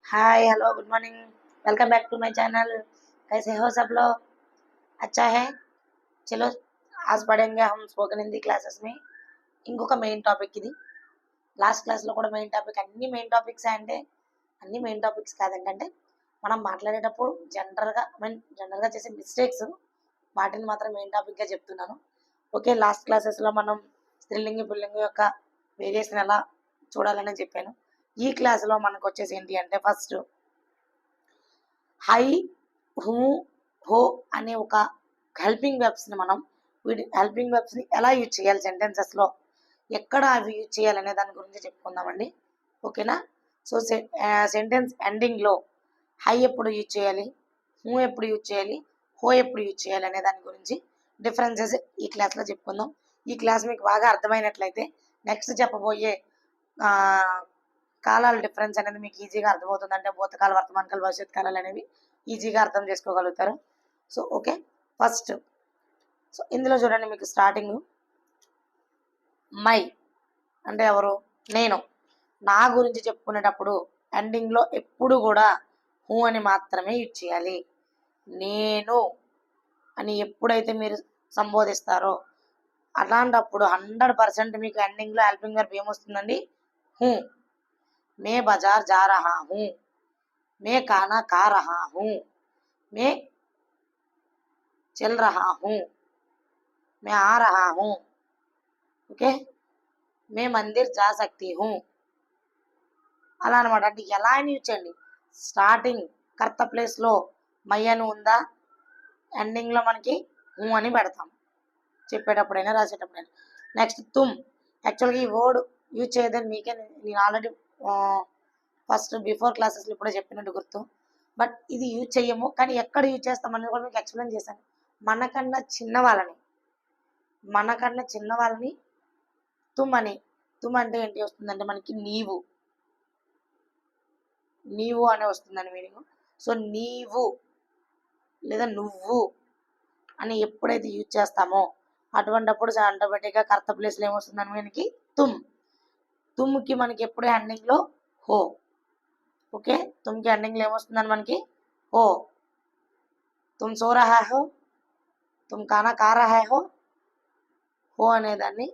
Hi hello good morning. Welcome back to my channel. कैसे हो सब लोग? अच्छा है। चलो आज पढ़ेंगे हम స్పోకెన్ హిందీ క్లాసెస్ में ఇంకొక మెయిన్ టాపిక్ ఇది. లాస్ట్ క్లాస్లో కూడా మెయిన్ టాపిక్ అన్ని మెయిన్ టాపిక్స్ అంటే అన్ని మెయిన్ టాపిక్స్ కాదంటే మనం మాట్లాడేటప్పుడు జనరల్గా చేసే మిస్టేక్స్ వాటిని మాత్రం మెయిన్ టాపిక్గా చెప్తున్నాను. ఓకే, లాస్ట్ క్లాసెస్లో మనం స్త్రీలింగి పుల్లింగి యొక్క వేరియేషన్ ఎలా చూడాలని చెప్పాను. ఈ క్లాస్లో మనకు వచ్చేసి ఏంటి అంటే ఫస్ట్ హై, హూ, హో అనే ఒక హెల్పింగ్ వెర్బ్స్ని మనం హెల్పింగ్ వెర్బ్స్ని ఎలా యూజ్ చేయాలి సెంటెన్సెస్లో, ఎక్కడ అవి యూజ్ చేయాలనే దాని గురించి చెప్పుకుందామండి. ఓకేనా? సో సెంటెన్స్ ఎండింగ్లో హై ఎప్పుడు యూజ్ చేయాలి, హూ ఎప్పుడు యూజ్ చేయాలి, హో ఎప్పుడు యూజ్ చేయాలి అనే దాని గురించి డిఫరెన్సెస్ ఈ క్లాస్లో చెప్పుకుందాం. ఈ క్లాస్ మీకు బాగా అర్థమైనట్లయితే నెక్స్ట్ చెప్పబోయే కాలాల డిఫరెన్స్ అనేది మీకు ఈజీగా అర్థమవుతుంది. అంటే భూతకాల, వర్తమానకాల, భవిష్యత్ కాలాలు అనేవి ఈజీగా అర్థం చేసుకోగలుగుతారు. సో ఓకే, ఫస్ట్ సో ఇందులో చూడండి, మీకు స్టార్టింగ్ మై అంటే ఎవరు? నేను. నా గురించి చెప్పుకునేటప్పుడు ఎండింగ్లో ఎప్పుడు కూడా హూ అని మాత్రమే యూజ్ చేయాలి. నేను అని ఎప్పుడైతే మీరు సంబోధిస్తారో అలాంటప్పుడు 100% మీకు ఎండింగ్లో హెల్పింగ్ వర్బ్ ఏమొస్తుందండి? హూ. मैं बाजार जा रहा हूँ, मैं खाना खा रहा हूँ, मैं चल रहा हूँ, मैं आ रहा हूँ. ఓకే, मैं मंदिर जा सकती हूँ. అలా అనమాట. అంటే ఎలా అని ఇచ్చండి, స్టార్టింగ్ కర్త ప్లేస్లో మై అని ఉందా, ఎండింగ్లో మనకి హూ అని పెడతాం, చెప్పేటప్పుడైనా రాసేటప్పుడైనా. నెక్స్ట్ తుమ్. యాక్చువల్గా ఈ వర్డ్ యూజ్ చేయదని మీకే నేను ఆల్రెడీ ఫస్ట్ బిఫోర్ క్లాసెస్లో ఇప్పుడే చెప్పినట్టు గుర్తు. బట్ ఇది యూజ్ చెయ్యము, కానీ ఎక్కడ యూజ్ చేస్తామని కూడా మీకు ఎక్స్ప్లెయిన్ చేశాను. మనకన్నా చిన్నవాళ్ళని తుమ్ అని. తుమ్ అంటే ఏంటి వస్తుందంటే మనకి నీవు అని వస్తుందని మీనింగ్. సో నీవు లేదా నువ్వు అని ఎప్పుడైతే యూజ్ చేస్తామో అటువంటిప్పుడు ఆటోమేటిక్గా కర్త ప్లేస్లో ఏమొస్తుందని మనకి తుమ్కి మనకి ఎప్పుడు ఎండింగ్లో హో. ఓకే, తుమ్కి ఎండింగ్లో ఏమొస్తుందని మనకి హో. తుమ్ సో రహా హో, తుమ్ ఖానా ఖా రహా హో, హో అనేదాన్ని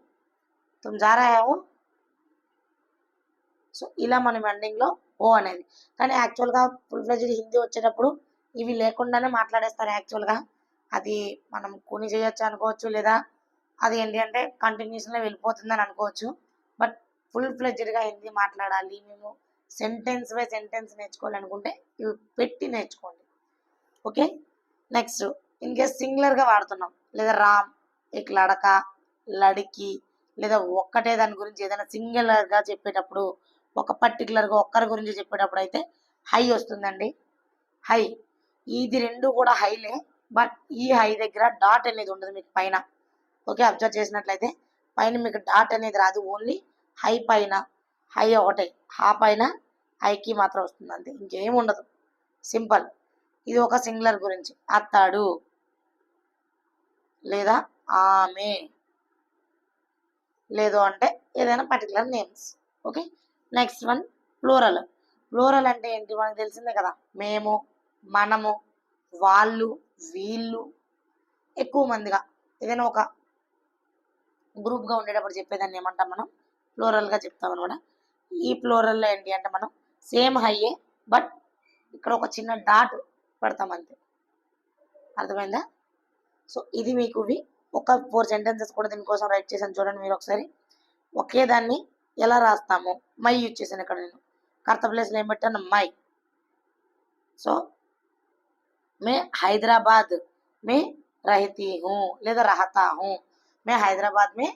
తుమ్ జా రహా హో. సో ఇలా మనం ఎండింగ్లో హో అనేది. కానీ యాక్చువల్గా ఫుల్ ఫ్లెడ్జ్డ్ హిందీ వచ్చేటప్పుడు ఇవి లేకుండానే మాట్లాడేస్తారు. యాక్చువల్గా అది మనం కొని చేయొచ్చు అనుకోవచ్చు, లేదా అది ఏంటి అంటే కంటిన్యూషన్గా వెళ్ళిపోతుందని అనుకోవచ్చు. బట్ ఫుల్ ఫ్లెడ్జ్డ్గా హిందీ మాట్లాడాలి, మేము సెంటెన్స్ బై సెంటెన్స్ నేర్చుకోవాలనుకుంటే ఇవి పెట్టి నేర్చుకోండి. ఓకే, నెక్స్ట్ ఇన్ కేస్ సింగులర్గా వాడుతున్నాం, లేదా రామ్, ఎక్ లడక, లడికి, లేదా ఒక్కటే దాని గురించి ఏదైనా సింగులర్గా చెప్పేటప్పుడు, ఒక పర్టికులర్గా ఒక్కరి గురించి చెప్పేటప్పుడు అయితే హై వస్తుందండి. హై, ఇది రెండు కూడా హైలే, బట్ ఈ హై దగ్గర డాట్ అనేది ఉండదు మీకు పైన. ఓకే, అబ్జర్వ్ చేసినట్లయితే పైన మీకు డాట్ అనేది రాదు, ఓన్లీ హై పైన హై ఒకటే, హా పైన హైకి మాత్రం వస్తుంది, అంతే, ఇంకేం ఉండదు. సింపుల్. ఇది ఒక సింగులర్ గురించి, అతడు లేదా ఆమె, లేదు అంటే ఏదైనా particular names. Okay, next one plural. Plural అంటే ఏంటి మనకు తెలిసిందే కదా, మేము, మనము, వాళ్ళు, వీళ్ళు, ఎక్కువ మందిగా ఏదైనా ఒక గ్రూప్గా ఉండేటప్పుడు చెప్పేదాన్ని ఏమంటాం మనం? ప్లూరల్గా చెప్తాం అనమాట. ఈ ప్లూరల్లో ఏంటి అంటే మనం సేమ్ హైయే, బట్ ఇక్కడ ఒక చిన్న డాట్ పెడతాం అంతే. అర్థమైందా? సో ఇది మీకు ఒక 4 సెంటెన్సెస్ కూడా దీనికోసం రైట్ చేశాను చూడండి మీరు ఒకసారి. ఒకే దాన్ని ఎలా రాస్తాము? మై యూజ్ చేశాను ఇక్కడ నేను. కర్త ప్లేస్లో ఏం పెట్టాను? మై. సో మే హైదరాబాద్ మే రహతీ హూ లేదా రహతా హూ. మే హైదరాబాద్ మే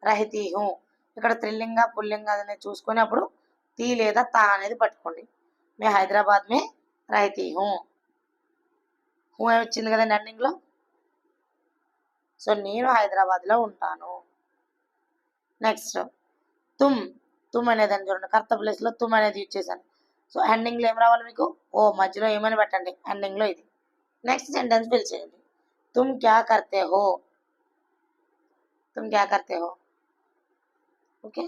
రహతీ హూ. ఇక్కడ త్రిల్లింగా పుల్లింగా అనేది చూసుకొని అప్పుడు తీ లేదా తా అనేది పట్టుకోండి. మే హైదరాబాద్ మే రహతీ హూ. హూ వచ్చింది కదండి ఎండింగ్లో. సో నేను హైదరాబాద్లో ఉంటాను. నెక్స్ట్ తుమ్ అనేదాన్ని చూడండి, కర్త ప్లేస్లో తుమ్ అనేది యూజ్ చేశాను. సో ఎండింగ్లో ఏం రావాలి మీకు? ఓ, మధ్యలో ఏమని పెట్టండి, ఎండింగ్లో ఇది. నెక్స్ట్ సెంటెన్స్ ఫిల్ చేయండి. తుమ్ క్యా కర్తే హో, తుమ్ క్యా కర్తే హో. Okay,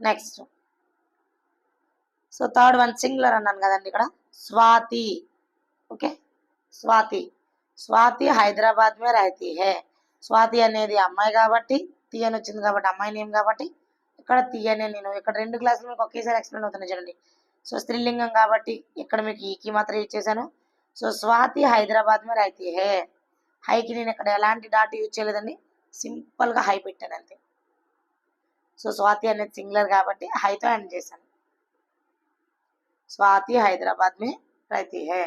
next so third one singular అన్నాను కదండి ఇక్కడ, స్వాతి. ఓకే, స్వాతి. స్వాతి హైదరాబాద్ మే రహతీ హే. స్వాతి అనేది అమ్మాయి కాబట్టి తి అని వచ్చింది కాబట్టి అమ్మాయి నేమ్ కాబట్టి ఇక్కడ తి అనే నేను ఇక్కడ 2 క్లాసులు మీకు ఒకేసారి ఎక్స్ప్లెయిన్ అవుతున్నాయి చూడండి. సో స్త్రీలింగం కాబట్టి ఇక్కడ మీకు ఈకి మాత్రం ఇచ్చేసాను. సో స్వాతి హైదరాబాద్ మే రహతీ హే. హైకి నేను ఇక్కడ ఎలాంటి డాట్ యూజ్ చేయలేదండి, సింపుల్గా హై పెట్టాను అంతే. సో స్వాతి అనేది సింగులర్ కాబట్టి హైతో ఎండ్ చేశాను. स्वाति हैदराबाद में रहती है.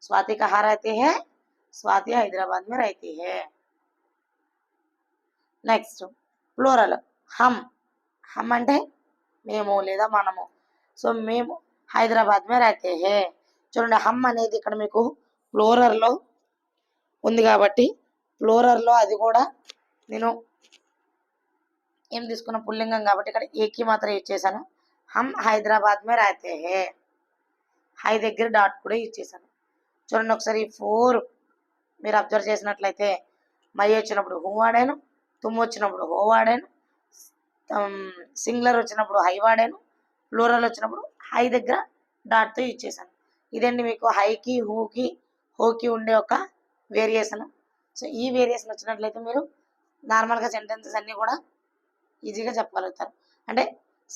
स्वाति कहाँ रहती है? स्वाति हैदराबाद में रहती है. నెక్స్ట్ ప్లూరల్ హమ్. హమ్ అంటే మేము లేదా మనము. సో మేము హైదరాబాద్ మే రహతే హే. చూడండి హమ్ అనేది ఇక్కడ మీకు ప్లూరల్లో ఉంది కాబట్టి ప్లూరల్లో అది కూడా నేను ఏం తీసుకున్న పుల్లింగం కాబట్టి ఇక్కడ ఏకి మాత్రం ఇచ్చేసాను. హమ్ హైదరాబాద్ మే రహతే హే. హై దగ్గర డాట్ కూడా ఇచ్చేసాను. చూడండి ఒకసారి 4 మీరు అబ్జర్వ్ చేసినట్లయితే మై వచ్చినప్పుడు హూ వాడాను, తుమ్ వచ్చినప్పుడు హో వాడాను, సింగులర్ వచ్చినప్పుడు హై వాడాను, ప్లూరల్ వచ్చినప్పుడు హై దగ్గర డాట్తో ఇచ్చేసాను. ఇదండి మీకు హైకి హూకి హోకి ఉండే ఒక వేరియేషన్. సో ఈ వేరియేషన్ వచ్చినట్లయితే మీరు నార్మల్గా సెంటెన్సెస్ అన్నీ కూడా ఈజీగా చెప్పగలుగుతారు. అంటే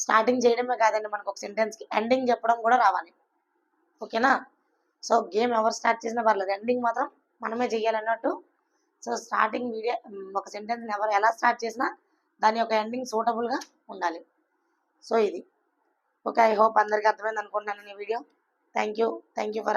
స్టార్టింగ్ చేయడమే కాదండి, మనకు ఒక సెంటెన్స్కి ఎండింగ్ చెప్పడం కూడా రావాలి. ఓకేనా. సో గేమ్ ఎవరు స్టార్ట్ చేసినా పర్లేదు, ఎండింగ్ మాత్రం మనమే చెయ్యాలన్నట్టు. సో స్టార్టింగ్ వీడియో ఒక సెంటెన్స్ ఎవరు ఎలా స్టార్ట్ చేసినా దాని యొక్క ఎండింగ్ సూటబుల్గా ఉండాలి. సో ఇది ఓకే. ఐ హోప్ అందరికీ అర్థమైంది అనుకుంటున్నాను ఈ వీడియో. Thank you for